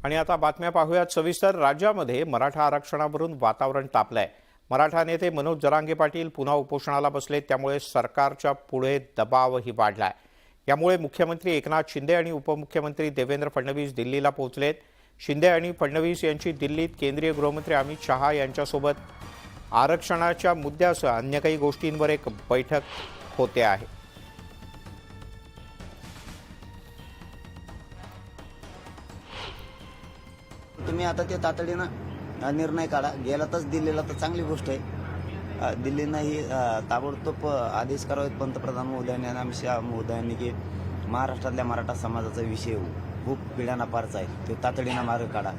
आणि आता बातम्या पाहूयात सविस्तर। राज्यामध्ये मराठा आरक्षणावरून वातावरण तापलंय। मराठा नेते मनोज जरांगे पाटील पुन्हा उपोषणाला बसलेत, त्यामुळे सरकारच्या पुढे दबावही वाढलाय। यामुळे मुख्यमंत्री एकनाथ शिंदे आणि उपमुख्यमंत्री देवेंद्र फडणवीस दिल्लीला पोहोचलेत। शिंदे आणि फडणवीस यांची दिल्लीत केंद्रीय गृहमंत्री अमित शहा यांच्यासोबत आरक्षणाच्या मुद्द्यासह अन्य काही गोष्टींवर एक बैठक होते आहे। तुम्ही आता ते तातडीनं निर्णय काढा। गेला तर दिल्लीला तर चांगली गोष्ट आहे। दिल्लीनं ही ताबडतोब आदेश करावेत पंतप्रधान महोदयांनी आणि अमित शहा महोदयांनी की महाराष्ट्रातल्या मराठा समाजाचा विषय खूप पिढ्यांना पारचा आहे, तो तातडीनं मार्ग काढा।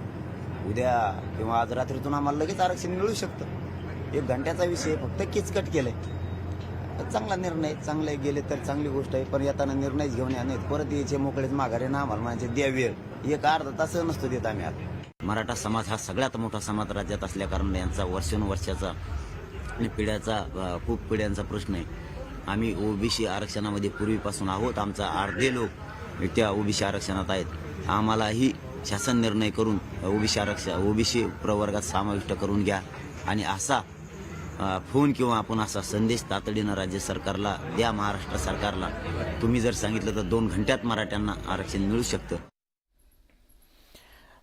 उद्या किंवा आज रात्रीतून आम्हाला लगेच आरक्षण मिळू शकतं। 1 घंट्याचा विषय फक्त किचकट केलंय। चांगला निर्णय, चांगले गेले तर चांगली गोष्ट आहे, पण येताना निर्णयच घेऊन या, नाहीत परत यायचे मोकळेच माघारे ना। आम्हाला म्हणजे द्या वेळ, 1 अर्धा तास नसतो देत आम्ही आता। मराठा समाज हा सगळ्यात मोठा समाज राज्यात असल्या कारण यांचा वर्षानुवर्षाचा आणि खूप पिढ्यांचा प्रश्न आहे। आम्ही ओबीसी आरक्षणामध्ये पूर्वीपासून आहोत। आमचा अर्धे लोक त्या ओबीसी आरक्षणात आहेत। आम्हालाही शासन निर्णय करून ओबीसी प्रवर्गात समाविष्ट करून घ्या आणि असा फोन किंवा आपण असा संदेश तातडीनं राज्य सरकारला द्या, महाराष्ट्र सरकारला। तुम्ही जर सांगितलं तर 2 घंट्यात मराठ्यांना आरक्षण मिळू शकतं।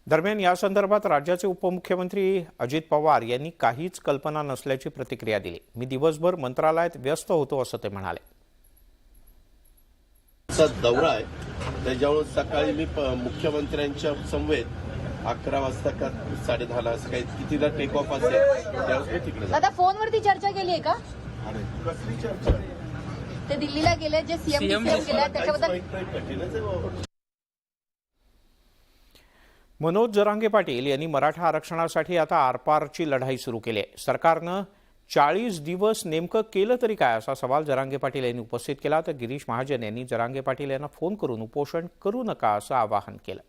दरम्यान या संदर्भात राज्याचे उपमुख्यमंत्री अजित पवार यांनी काहीच कल्पना नसल्याची प्रतिक्रिया दिली। मी दिवसभर मंत्रालयात व्यस्त होतो असं ते म्हणाले। दौरा आहे, त्याच्यामुळे सकाळी मी मुख्यमंत्र्यांच्या समवेत 11 वाजता का 10:30 असं काही कितीला टेक ऑफ असेल त्यावेळेस मी तिकडे दादा फोनवरती चर्चा केली आहे का? कसली चर्चा? ते दिल्लीला गेले, जे सीएम गेले त्याच्याबद्दल कठीणच आहे। मनोज जरांगे पाटील यांनी मराठा आरक्षणासाठी आता आरपारची लढाई सुरू केली आहे। सरकारनं 40 दिवस नेमकं केलं तरी काय असा सवाल जरांगे पाटील यांनी उपस्थित केला। तर गिरीश महाजन यांनी जरांगे पाटील यांना फोन करून उपोषण करू नका असं आवाहन केलं।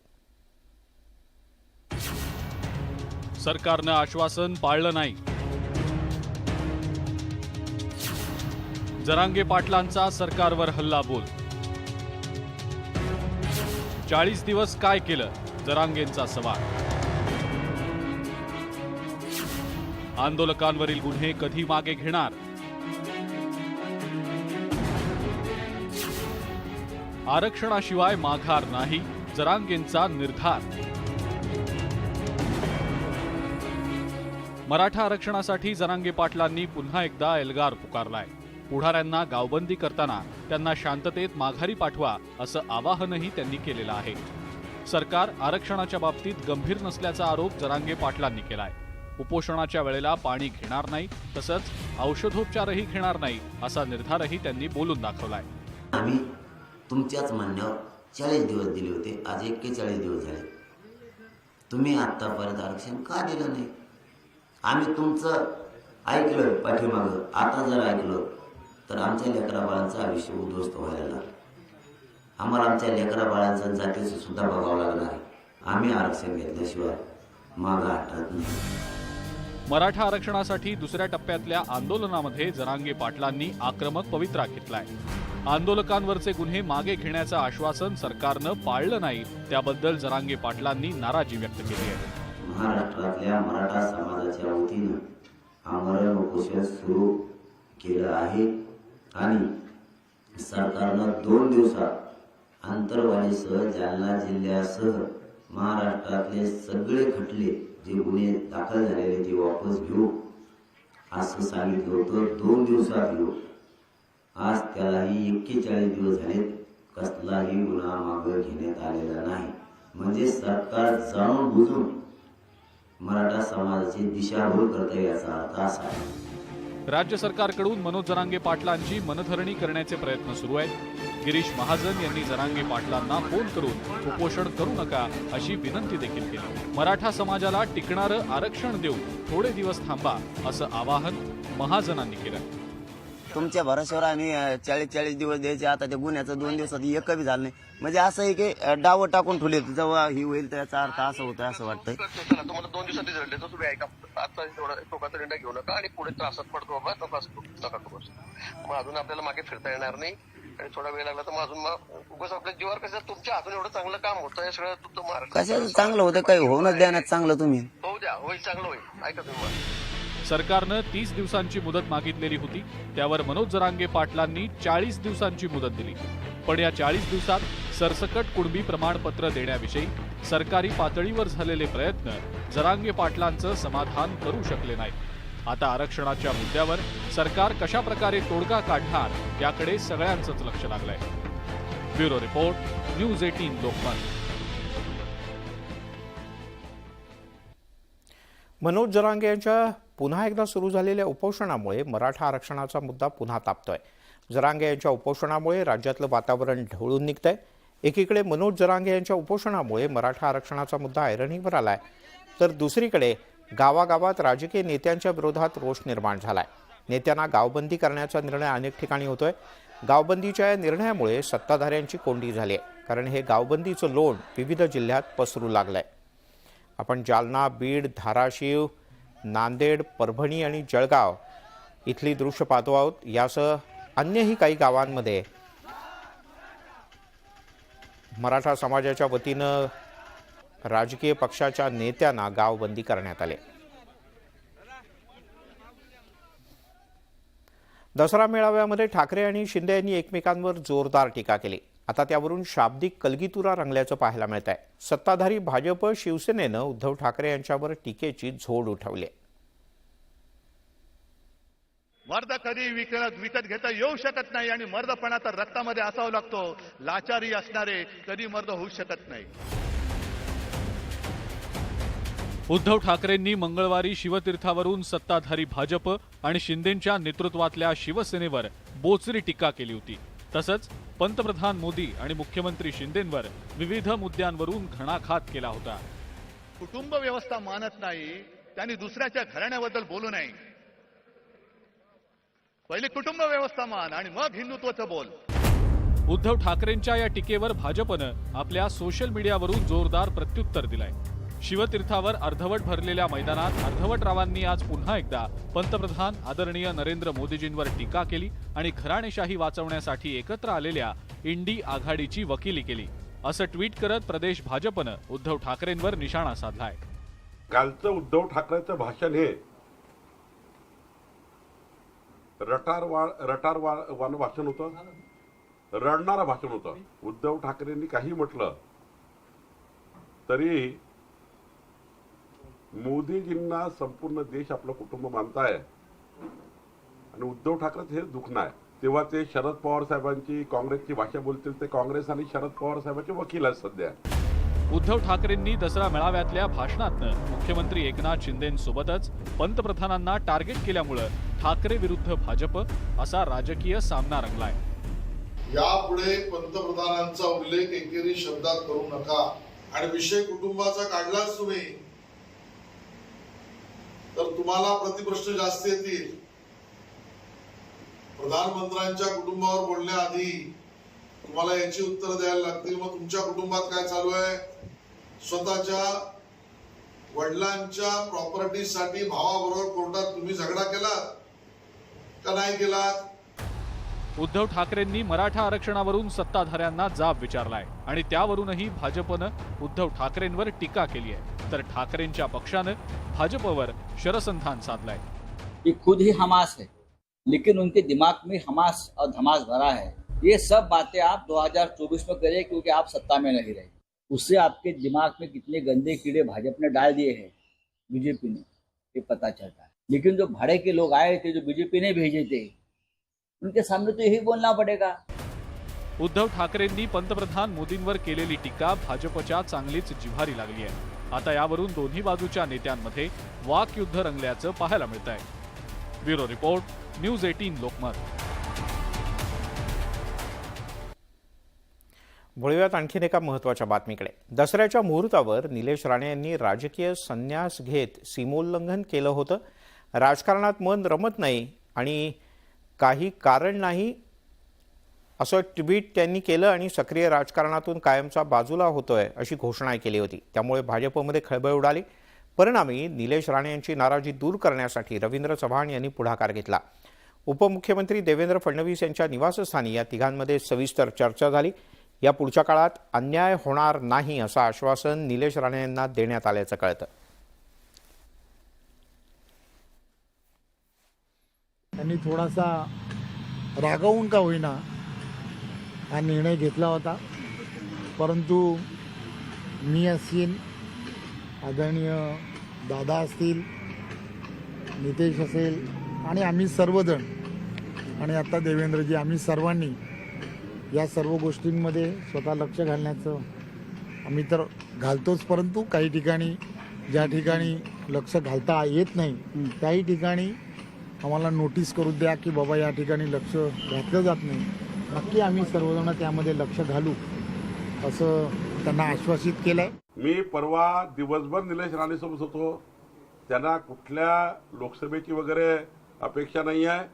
सरकारनं आश्वासन पाळलं नाही। जरांगे पाटलांचा सरकारवर हल्लाबोल। 40 दिवस काय केलं, जरांगेंचा सवाल। आंदोलकांवरील गुन्हे कधी मागे घेणार? आरक्षणाशिवाय माघार नाही, जरांगेंचा निर्धार। मराठा आरक्षणासाठी जरांगे पाटलांनी पुन्हा एकदा एल्गार पुकारलाय। पुढाऱ्यांना गावबंदी करताना त्यांना शांततेत माघारी पाठवा असं आवाहनही त्यांनी केलेलं आहे। सरकार आरक्षणाच्या बाबतीत गंभीर नसल्याचा आरोप जरांगे पाटलांनी केलाय। उपोषणाच्या वेळेला पाणी घेणार नाही, तसंच औषधोपचारही घेणार नाही असा निर्धारही त्यांनी बोलून दाखवलाय। आम्ही तुमच्याच म्हणण्यावर 40 दिवस दिले होते, आज 41 दिवस झाले। तुम्ही आतापर्यंत आरक्षण का दिलं नाही? आम्ही तुमचं ऐकलं पाठीमागं, आता जर ऐकलं तर आमच्या लेकरा बाळांचं आयुष्य उद्ध्वस्त व्हायला लागलं। आम्हाला आमच्या लेकरा बाळांचं जातीचं सुद्धा बघावं लागणार आहे। आम्ही आरक्षण घेतल्याशिवाय मागं हटत नाही। मराठा आरक्षणासाठी दुसऱ्या टप्प्यातल्या आंदोलनामध्ये जरांगे पाटलांनी आक्रमक पवित्रा घेतलाय। आंदोलकांवरचे गुन्हे मागे घेण्याचं आश्वासन सरकारनं पाळलं नाही, त्याबद्दल जरांगे पाटलांनी नाराजी व्यक्त केली आहे। महाराष्ट्रातल्या मराठा समाजाच्या वतीनं आमरण उपोषण सुरू केलं आहे आणि सरकारनं 2 दिवसात आंतरवालीसह जालना जिल्ह्यासह महाराष्ट्रातले सगळे खटले जे गुन्हे दाखल झालेले ते वापस घेऊ असं सांगितलं होतं। 2 दिवसात घेऊ। आज त्यालाही 41 दिवस झालेत, कसलाही गुन्हा मागे घेण्यात आलेला नाही। म्हणजे सरकार जाणून बुजून मराठा समाजाची दिशाभूल करते याचा अर्थ असा आहे। राज्य सरकारकडून मनोज जरांगे पाटलांची मनधरणी करण्याचे प्रयत्न सुरू आहेत। गिरीश महाजन यांनी जरांगे पाटलांना फोन करून उपोषण करू नका अशी विनंती देखील केली। मराठा समाजाला टिकणारं आरक्षण देऊन थोडे दिवस थांबा असं आवाहन महाजनांनी केलं। तुमच्या भरोश्यावर आम्ही 40 दिवस द्यायचे, आता त्या गुन्ह्याचं 2 दिवसात एक बी झालं नाही। म्हणजे असं आहे की डावं टाकून ठेवले, जेव्हा ही होईल त्याचा अर्थ असं होतं असं वाटतंय। तुम्हाला 2 दिवसात रिझल्ट देतो, तुम्ही ऐका। आता टोकाचा निर्णय घेऊ नका आणि पुढे त्रासात पडतो बाबा नका करू। मग अजून आपल्याला मागे फिरता येणार नाही। आणि थोडा वेळ लागला तर मग अजून मग उगाच आपल्या जीवावर कसं तुमच्या हातून एवढं चांगलं काम होतं हे सगळं तुमचं महाराष्ट्र कशाचं चांगलं होतं, काही होऊनच द्या ना चांगलं तुम्ही. होऊ द्या, होईल, चांगलं होईल. ऐका तुम्ही मला. सरकारनं 30 दिवसांची मुदत मागितलेली होती, त्यावर मनोज जरांगे पाटलांनी 40 दिवसांची मुदत दिली. पण या 40 दिवसात सरसकट कुणबी प्रमाणपत्र देण्याविषयी सरकारी पातळीवर झालेले प्रयत्न जरांगे पाटलांचं समाधान करू शकले नाही. आता आरक्षणाच्या मुद्द्यावर सरकार कशा प्रकारे तोडगा काढणार याकडे सगळ्यांचंच लक्ष लागलंय. Bureau report, news 18 Lokmat. Manoj Jarange यांच्या पुन्हा एकदा सुरू झालेल्या उपोषणामुळे मराठा आरक्षणाचा मुद्दा पुन्हा तापतोय. जरांगे यांच्या उपोषणामुळे राज्यातलं वातावरण ढवळून निघतंय. एकीकडे मनोज जरांगे यांच्या उपोषणामुळे मराठा आरक्षणाचा मुद्दा ऐरणीवर आलाय, तर दुसरीकडे गावागावात राजकीय नेत्यांच्या विरोधात रोष निर्माण झालाय. नेत्यांना गावबंदी करण्याचा निर्णय अनेक ठिकाणी होतोय. गावबंदीच्या या निर्णयामुळे सत्ताधाऱ्यांची कोंडी झाली आहे, कारण हे गावबंदीचं लोण विविध जिल्ह्यात पसरू लागलंय. आपण जालना, बीड, धाराशिव, नांदेड, परभणी आणि जळगाव इथली दृश्य पाहतो आहोत. यासह अन्यही काही गावांमध्ये मराठा समाजाच्या वतीनं राजकीय पक्षाच्या नेत्यांना गावबंदी करण्यात आले. दसरा मेळाव्यामध्ये ठाकरे आणि शिंदे यांनी एकमेकांवर जोरदार टीका केली. आता त्यावरून शाब्दिक कलगीतुरा रंगल्याचं पाहायला मिळत आहे. सत्ताधारी भाजप, शिवसेनेनं उद्धव ठाकरे यांच्यावर टीकेची झोड उठवली. मर्द कधी विकत घेता येऊ शकत नाही आणि मर्दपणा तर रक्तामध्ये असावा लागतो. लाचारी असणारे कधी मर्द होऊ शकत नाही. उद्धव ठाकरेंनी मंगळवारी शिवतीर्थावरून सत्ताधारी भाजप आणि शिंदेंच्या नेतृत्वातल्या शिवसेनेवर बोचरी टीका केली होती. तसंच पंतप्रधान मोदी आणि मुख्यमंत्री शिंदेंवर विविध मुद्द्यांवरून घणाघात केला होता. कुटुंब व्यवस्था मानत नाही, त्यांनी दुसऱ्याच्या घराण्याबद्दल बोलू नये. पहिले कुटुंब व्यवस्था मान आणि मग हिंदुत्वाचं बोल. उद्धव ठाकरेंच्या या टीकेवर भाजपनं आपल्या सोशल मीडियावरून जोरदार प्रत्युत्तर दिलंय. शिवतीर्थावर अर्धवट भरलेल्या मैदानात अर्धवटरावांनी आज पुन्हा एकदा पंतप्रधान आदरणीय नरेंद्र मोदीजींवर टीका केली आणि घराणेशाही वाचवण्यासाठी एकत्र आलेल्या इंडी आघाडीची वकिली केली. असं ट्विट करत प्रदेश भाजपनं उद्धव ठाकरेंवर निशाणा साधलाय. कालचं उद्धव ठाकरेंचं भाषण हे रटारवान भाषण होतं, रडणारं भाषण होतं. उद्धव ठाकरेंनी काही म्हटलं तरी मोदीजींना संपूर्ण देश आपलं कुटुंब मानताय आणि उद्धव ठाकरे हे दुखणं आहे. तेव्हा ते शरद पवार साहेबांची काँग्रेसची भाषा बोलतील. ते काँग्रेस आणि शरद पवार साहेबांचे वकील आहेत सध्या. उद्धव ठाकरेंनी दसरा मेळाव्यातल्या भाषणातनं मुख्यमंत्री एकनाथ शिंदेंसोबतच पंतप्रधानांना टार्गेट केल्यामुळं ठाकरे विरुद्ध भाजप असा राजकीय सामना रंगलाय. यापुढे पंतप्रधानांचा उल्लेख एकेरी शब्दात करू नका आणि विषय कुटुंबाचा काढलाच तुम्ही तर तुम्हाला प्रतिप्रश्न जास्त येतील. प्रधानमंत्र्यांच्या कुटुंबावर बोलण्याआधी तुम्हाला याची उत्तर द्यायला लागतील. मग तुमच्या कुटुंबात काय चालू आहे? स्वतःच्या वडिलांच्या प्रॉपर्टीसाठी भावाबरोबर कोर्टात तुम्ही झगडा केलात का नाही केलात? उद्धव ठाकरेंनी मराठा आरक्षणावरून सत्ताधाऱ्यांना जाब विचारलाय आणि त्यावरूनही भाजपनं उद्धव ठाकरेंवर टीका केली आहे, तर ठाकरेंच्या पक्षानं भाजपवर शरसंधान साधलाय. ये खुद ही हमास है, लेकिन उनके दिमाग में हमास और धमास भरा है. ये सब बातें आप 2024 में करिए क्योंकि आप सत्ता में नहीं रहे. उससे आपके दिमाग में कितने गंदे कीड़े भाजपा ने डाल दिए हैं बीजेपी ने, ये पता चलता है. लेकिन जो भाड़े के लोग आए थे, जो बीजेपी ने भेजे थे, उनके सामने तो यही बोलना पड़ेगा. उद्धव ठाकरेंनी पंतप्रधान मोदींवर केलेली टीका भाजपच्या चांगलीच जिव्हारी लागली आहे. आता यावरून दोन्ही बाजूच्या नेत्यांमध्ये वाकयुद्ध रंगल्याचं पाहायला मिळत आहे. Bureau report, news 18 Lokmat. वळूयात आणखीन एका महत्त्वाच्या बातमीकडे. दसऱ्याच्या मुहूर्तावर निलेश राणे यांनी राजकीय संन्यास घेत सीमोल्लंघन केलं होतं. राजकारणात मन रमत नाही आणि काही कारण नाही असं ट्विट त्यांनी केलं आणि सक्रिय राजकारणातून कायमचा बाजूला होतोय अशी घोषणा केली होती. त्यामुळे भाजपमध्ये खळबळ उडाली. परिणामी निलेश राणे यांची नाराजी दूर करण्यासाठी रवींद्र चव्हाण यांनी पुढाकार घेतला. उपमुख्यमंत्री देवेंद्र फडणवीस यांच्या निवासस्थानी या तिघांमध्ये सविस्तर चर्चा झाली. या पुढच्या काळात अन्याय होणार नाही असं आश्वासन निलेश राणे यांना देण्यात आल्याचं कळतं. त्यांनी थोडासा रागावून का होईना हा निर्णय घेतला होता, परंतु मी असेल, आदरणीय दादा असतील, नितेश असेल आणि आम्ही सर्वजण आणि आता देवेंद्रजी, आम्ही सर्वांनी या सर्व गोष्टींमध्ये स्वतः लक्ष घालण्याचं आम्ही तर घालतोच, परंतु काही ठिकाणी ज्या ठिकाणी लक्ष घालता येत नाही त्याही ठिकाणी आम्हाला नोटीस करू द्या की बाबा या ठिकाणी लक्ष घातलं जात नाही. नक्की आम्ही सर्वजण त्यामध्ये लक्ष घालू असं त्यांना आश्वासित केलं आहे. मी परवा दिवसभर निलेश राणेसोबत होतो. त्यांना कुठल्या लोकसभेची वगैरे अपेक्षा नाही आहे.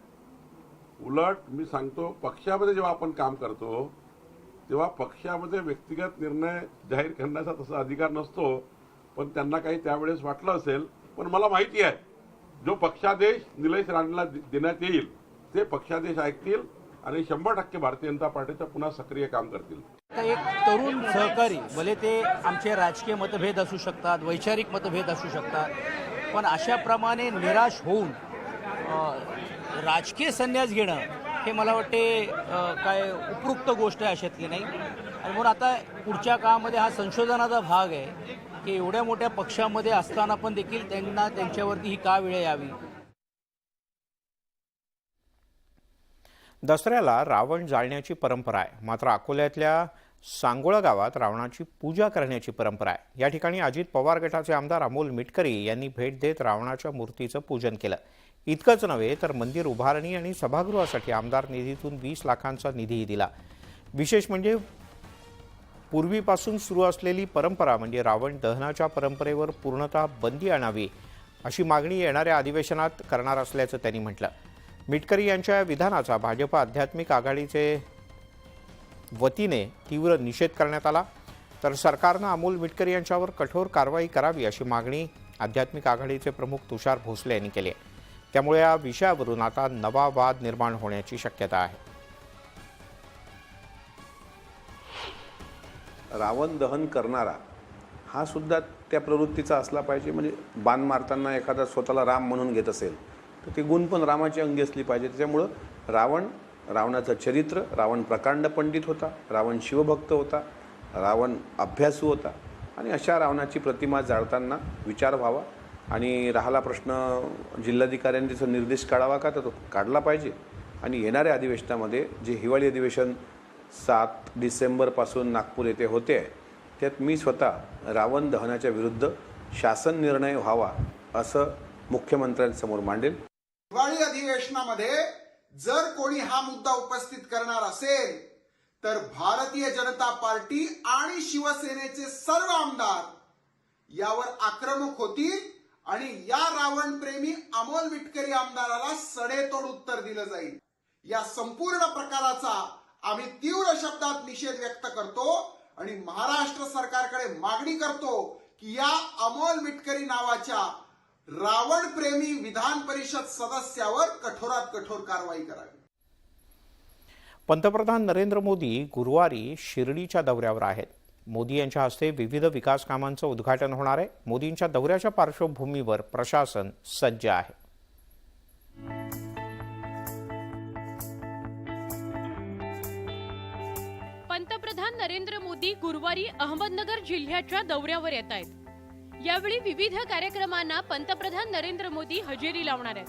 उलट मी सांगतो, पक्षामध्ये जेव्हा आपण काम करतो तेव्हा पक्षामध्ये व्यक्तिगत निर्णय जाहीर करण्याचा तसा अधिकार नसतो, पण त्यांना काही त्यावेळेस वाटलं असेल. पण मला माहिती आहे जो पक्षादेश निलेश राणेला देण्यात येईल ते पक्षादेश ऐकतील आणि 100% भारतीय जनता पार्टीचं पुन्हा सक्रिय काम करतील. एक तरुण सहकारी, भले ते आमचे राजकीय मतभेद असू शकतात, वैचारिक मतभेद असू शकतात, पण अशाप्रमाणे निराश होऊन राजकीय संन्यास घेणं हे मला वाटते काय उपयुक्त गोष्ट आहे अशातली नाही. आणि म्हणून आता पुढच्या काळामध्ये हा संशोधनाचा भाग आहे की एवढ्या मोठ्या पक्षामध्ये असताना पण देखील त्यांना त्यांच्यावरती ही का वेळ यावी. दसऱ्याला रावण जाळण्याची परंपरा आहे, मात्र अकोल्यातल्या सांगोळा गावात रावणाची पूजा करण्याची परंपरा आहे. या ठिकाणी अजित पवार गटाचे आमदार अमोल मिटकरी यांनी भेट देत रावणाच्या मूर्तीचं पूजन केलं. इतकंच नव्हे तर मंदिर उभारणी आणि सभागृहासाठी आमदार निधीतून 20 लाखांचा निधीही दिला. विशेष म्हणजे पूर्वीपासून सुरू असलेली परंपरा म्हणजे रावण दहनाच्या परंपरेवर पूर्णतः बंदी आणावी अशी मागणी येणाऱ्या अधिवेशनात करणार असल्याचं त्यांनी म्हटलं. मिटकरी यांच्या विधानाचा भाजप आध्यात्मिक आघाडीचे वतीने तीव्र निषेध करण्यात आला. तर सरकारनं अमोल मिटकरी यांच्यावर कठोर कारवाई करावी अशी मागणी आध्यात्मिक आघाडीचे प्रमुख तुषार भोसले यांनी केली आहे. त्यामुळे या विषयावरून आता नवा वाद निर्माण होण्याची शक्यता आहे. रावण दहन करणारा हा सुद्धा त्या प्रवृत्तीचा असला पाहिजे. म्हणजे बाण मारताना एखादा स्वतःला राम म्हणून घेत असेल तर ते गुण पण रामाची अंगी असली पाहिजे. त्याच्यामुळं रावणाचं चरित्र, रावण प्रकांड पंडित होता, रावण शिवभक्त होता, रावण अभ्यासू होता आणि अशा रावणाची प्रतिमा जाळताना विचार व्हावा. आणि राहिला प्रश्न जिल्हाधिकाऱ्यांनी त्याचा निर्देश काढावा का, तर तो काढला पाहिजे. आणि येणाऱ्या अधिवेशनामध्ये जे हिवाळी अधिवेशन 7 डिसेंबरपासून नागपूर येथे होते त्यात मी स्वतः रावण दहनाच्या विरुद्ध शासन निर्णय व्हावा असं मुख्यमंत्र्यांसमोर मांडेल. हिवाळी अधिवेशनामध्ये जर कोणी हा मुद्दा उपस्थित करणार असेल तर भारतीय जनता पार्टी आणि शिवसेनेचे सर्व आमदार यावर आक्रमक होतील आणि या रावण प्रेमी अमोल मिटकरी आमदाराला सडेतोड उत्तर दिलं जाईल. या संपूर्ण प्रकाराचा आम्ही तीव्र शब्दात निषेध व्यक्त करतो आणि महाराष्ट्र सरकारकडे मागणी करतो की या अमोल मिटकरी नावाच्या रावण प्रेमी विधान परिषद सदस्यावर कठोरात कठोर कारवाई करावी. पंतप्रधान नरेंद्र मोदी गुरुवारी शिर्डीच्या दौऱ्यावर आहेत. मोदी यांच्या हस्ते विविध विकास कामांचं उद्घाटन होणार आहे. मोदींच्या दौऱ्याच्या पार्श्वभूमीवर प्रशासन सज्ज आहे. पंतप्रधान नरेंद्र मोदी गुरुवारी अहमदनगर जिल्ह्याच्या दौऱ्यावर येत आहेत. यावेळी विविध कार्यक्रमांना पंतप्रधान नरेंद्र मोदी हजेरी लावणार आहेत.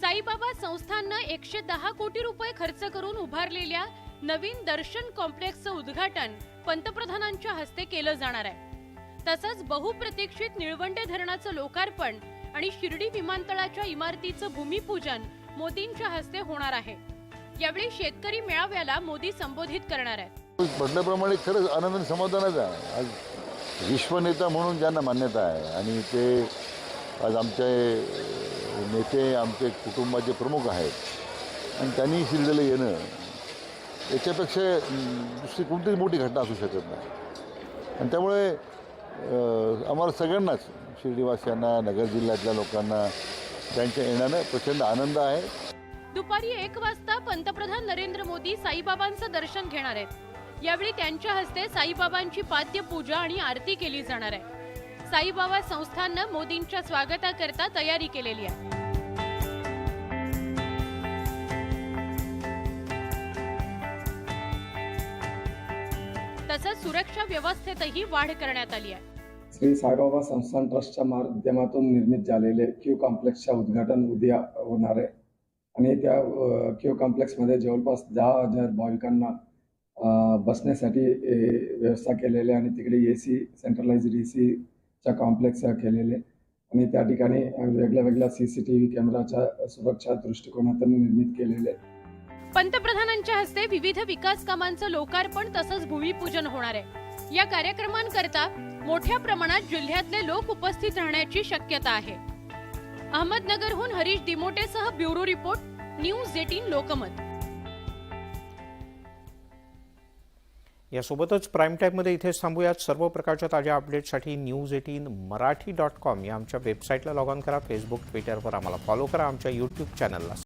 साईबाबा संस्थाननं 110 कोटी रुपये खर्च करून उभारलेल्या नवीन दर्शन कॉम्प्लेक्सचं उद्घाटन पंतप्रधानांच्या हस्ते केलं जाणार आहे. तसंच बहुप्रतीक्षित निळवंडे धरणाचं लोकार्पण आणि शिर्डी विमानतळाच्या इमारतीचं भूमिपूजन मोदींच्या हस्ते होणार आहे. यावेळी शेतकरी मेळाव्याला मोदी संबोधित करणार आहेत. म्हटल्याप्रमाणे खरंच आनंद आणि समाधानच आहे. आज विश्वनेता म्हणून ज्यांना मान्यता आहे आणि ते आज आमचे नेते, आमचे कुटुंबाचे प्रमुख आहेत आणि त्यांनी शिर्डीला येणं याच्यापेक्षा दुसरी कोणतीच मोठी घटना असू शकत नाही. आणि त्यामुळे आम्हाला सगळ्यांनाच, शिर्डीवासियांना, नगर जिल्ह्यातल्या लोकांना त्यांच्या येण्यानं प्रचंड आनंद आहे. दुपारी 1 वाजता पंतप्रधान नरेंद्र मोदी साईबाबांचं दर्शन घेणार आहेत। यावेळी त्यांच्या हस्ते साईबाबांची पाद्य पूजा आणि आरती केली जाणार आहे। साईबाबा संस्थाननं मोदींच्या स्वागताकरता तयारी केलेली आहे। तसंच सुरक्षा व्यवस्थेतही वाढ करण्यात आली आहे। श्री साईबाबा संस्थान ट्रस्टच्या माध्यमातून निर्मित झालेले क्यू कॉम्प्लेक्सच्या उद्घाटन उद्या होणार आहे आणि त्या क्यू कॉम्प्लेक्समध्ये जवळपास 10,000 भाविकांना बसण्यासाठी व्यवस्था केलेली आणि तिकडे AC सेंट्रलाइज्ड ACच्या कॉम्प्लेक्स केलेले आणि त्या ठिकाणी वेगळ्या वेगळ्या CCTV कॅमेराच्या सुरक्षा दृष्टिकोनातून निर्मित केलेले आहे। पंतप्रधानांच्या हस्ते विविध विकास कामांचं लोकार्पण तसंच भूमिपूजन होणार आहे। या कार्यक्रमांकरता मोठ्या प्रमाणात जिल्ह्यातले लोक उपस्थित राहण्याची शक्यता आहे। अहमदनगरहून हरीश दिमोटेसह ब्युरो रिपोर्ट, न्यूज 18 लोकमत। यासोबतच प्राईम टाईममध्ये इथेच थांबूयात। सर्व प्रकारच्या ताज्या अपडेट्ससाठी news18marathi.com या आमच्या वेबसाईटला लॉग ऑन करा। फेसबुक, ट्विटरवर आम्हाला फॉलो करा। आमच्या YouTube चॅनलला